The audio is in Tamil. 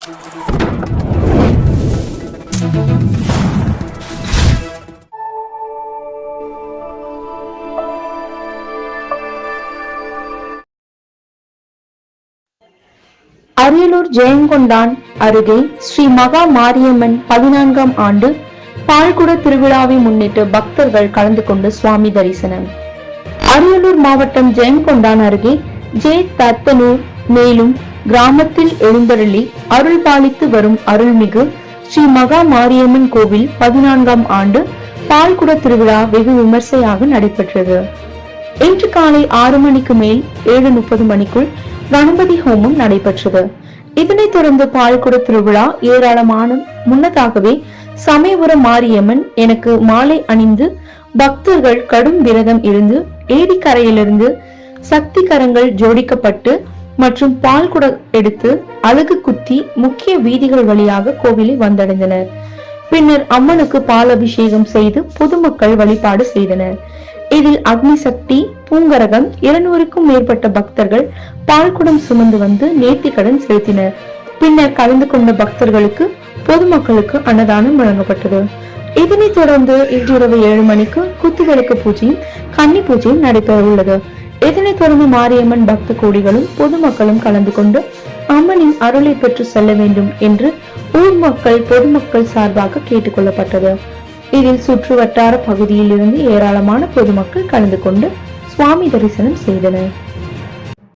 அரியலூர் ஜெயங்கொண்டான் அருகே ஸ்ரீ மகா மாரியம்மன் 14ஆம் ஆண்டு பால்குட திருவிழாவை முன்னிட்டு பக்தர்கள் கலந்து கொண்டு சுவாமி தரிசனம். அரியலூர் மாவட்டம் ஜெயங்கொண்டான் அருகே ஜே தத்தனூர் மேலும் கிராமத்தில் எழுந்தருளி அருள் பாலித்து வரும் அருள்மிகு ஸ்ரீ மகா மாரியம்மன் கோவில் 14ஆம் ஆண்டு பால்குட திருவிழா வெகு விமர்சையாக நடைபெற்றது. இன்று காலை 6 மணிக்கு மேல் 7:30 மணிக்குள் கணபதி ஹோமம் நடைபெற்றது. இதனைத் தொடர்ந்து பால்குட திருவிழா ஏராளமான முன்னதாகவே சமயபுரம் மாரியம்மன் எனக்கு மாலை அணிந்து பக்தர்கள் கடும் விரதம் இருந்து ஏரிக்கரையிலிருந்து சக்தி கரங்கள் ஜோடிக்கப்பட்டு மற்றும் பால்குட எடுத்து அழகு குத்தி முக்கிய வீதிகள் வழியாக கோவிலை வந்தடைந்தனர். பின்னர் அம்மனுக்கு பால் அபிஷேகம் செய்து பொதுமக்கள் வழிபாடு செய்தனர். இதில் அக்னி சக்தி பூங்கரகம் 200க்கும் மேற்பட்ட பக்தர்கள் பால்குடம் சுமந்து வந்து நேர்த்திக்கடன் செலுத்தினர். பின்னர் கலந்து கொண்ட பக்தர்களுக்கு பொதுமக்களுக்கு அன்னதானம் வழங்கப்பட்டது. இதனைத் தொடர்ந்து இன்று இரவு 7 மணிக்கு குத்துவிளக்கு பூஜையும் கன்னி பூஜையும் நடைபெற உள்ளது. இதனைத் தொடர்ந்து மாரியம்மன் பக்த கோடிகளும் பொதுமக்களும் கலந்து கொண்டு அம்மனின் அருளை பெற்று செல்ல வேண்டும் என்று ஊர் மக்கள் பொதுமக்கள் சார்பாக கேட்டுக் கொள்ளப்பட்டது. இதில் சுற்று வட்டார பகுதியில் இருந்து ஏராளமான பொதுமக்கள் கலந்து கொண்டு சுவாமி தரிசனம் செய்தனர்.